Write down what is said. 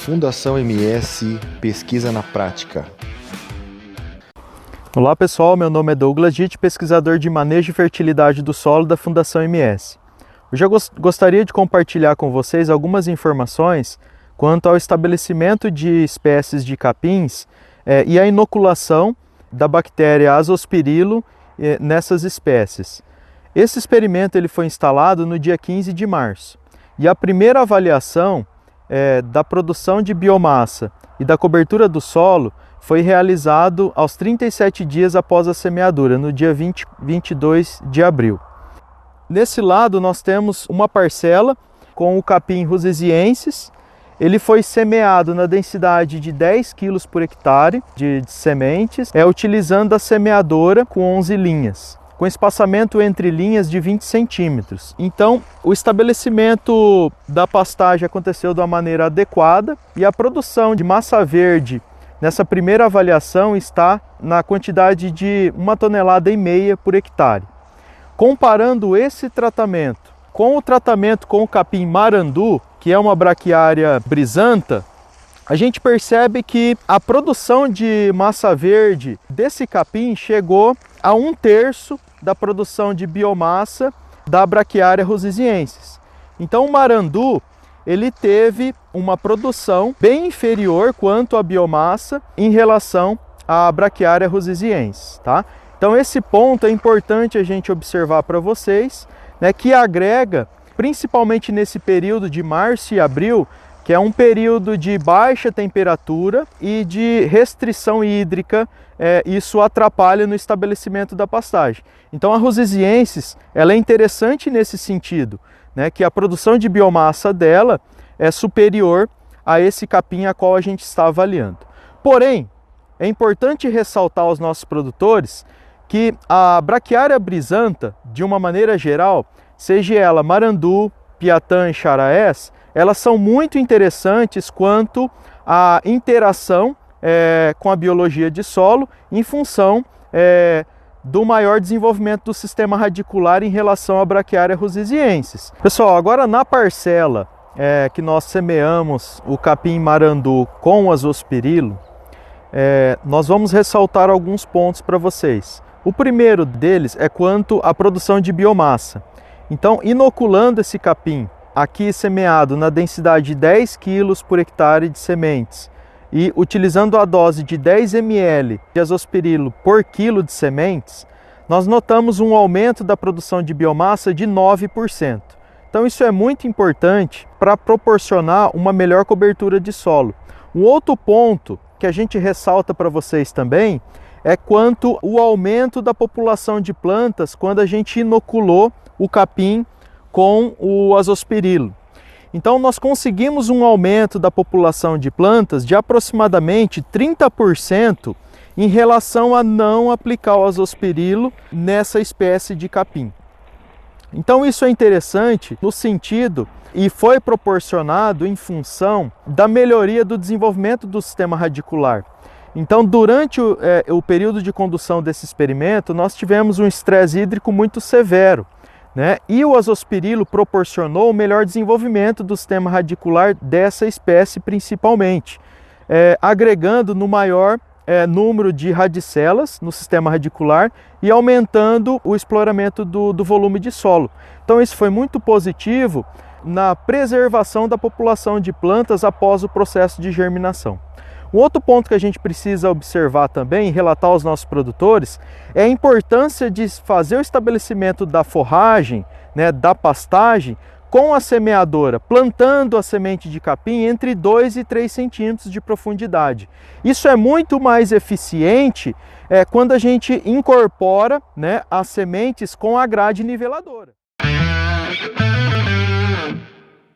Fundação MS Pesquisa na Prática. Olá pessoal, meu nome é Douglas Ditt, pesquisador de manejo e fertilidade do solo da Fundação MS. Hoje eu gostaria de compartilhar com vocês algumas informações quanto ao estabelecimento de espécies de capins e a inoculação da bactéria Azospirillum nessas espécies. Esse experimento ele foi instalado no dia 15 de março e a primeira avaliação da produção de biomassa e da cobertura do solo foi realizado aos 37 dias após a semeadura, no dia 22 de abril. Nesse lado nós temos uma parcela com o capim rusesiensis. Ele foi semeado na densidade de 10 kg por hectare de sementes, utilizando a semeadora com 11 linhas, com espaçamento entre linhas de 20 centímetros. Então, o estabelecimento da pastagem aconteceu de uma maneira adequada e a produção de massa verde nessa primeira avaliação está na quantidade de 1,5 toneladas por hectare. Comparando esse tratamento com o tratamento com o capim marandu, que é uma braquiária brisanta, a gente percebe que a produção de massa verde desse capim chegou a 1/3 da produção de biomassa da braquiária rusesiensis. Então o marandu ele teve uma produção bem inferior quanto à biomassa em relação à braquiária rusesiensis, tá? Então esse ponto é importante a gente observar para vocês, né, que agrega, principalmente nesse período de março e abril, que é um período de baixa temperatura e de restrição hídrica, isso atrapalha no estabelecimento da pastagem. Então a rusesiensis ela é interessante nesse sentido, né, que a produção de biomassa dela é superior a esse capim a qual a gente está avaliando. Porém, é importante ressaltar aos nossos produtores que a braquiária brisanta, de uma maneira geral, seja ela marandu, piatã e charaés, elas são muito interessantes quanto à interação com a biologia de solo em função do maior desenvolvimento do sistema radicular em relação à braquiária rusesiensis. Pessoal, agora na parcela que nós semeamos o capim marandu com o Azospirillum, nós vamos ressaltar alguns pontos para vocês. O primeiro deles é quanto à produção de biomassa. Então, inoculando esse capim aqui semeado na densidade de 10 kg por hectare de sementes e utilizando a dose de 10 ml de Azospirillum por quilo de sementes, nós notamos um aumento da produção de biomassa de 9%. Então isso é muito importante para proporcionar uma melhor cobertura de solo. Um outro ponto que a gente ressalta para vocês também é quanto ao aumento da população de plantas quando a gente inoculou o capim com o Azospirillum. Então nós conseguimos um aumento da população de plantas de aproximadamente 30% em relação a não aplicar o Azospirillum nessa espécie de capim. Então isso é interessante no sentido e foi proporcionado em função da melhoria do desenvolvimento do sistema radicular. Então durante o período de condução desse experimento nós tivemos um estresse hídrico muito severo, né? E o Azospirillum proporcionou o melhor desenvolvimento do sistema radicular dessa espécie principalmente, agregando no maior número de radicelas no sistema radicular e aumentando o exploramento do volume de solo. Então isso foi muito positivo na preservação da população de plantas após o processo de germinação. Um outro ponto que a gente precisa observar também e relatar aos nossos produtores é a importância de fazer o estabelecimento da forragem, né, da pastagem, com a semeadora, plantando a semente de capim entre 2 e 3 centímetros de profundidade. Isso é muito mais eficiente quando a gente incorpora, né, as sementes com a grade niveladora.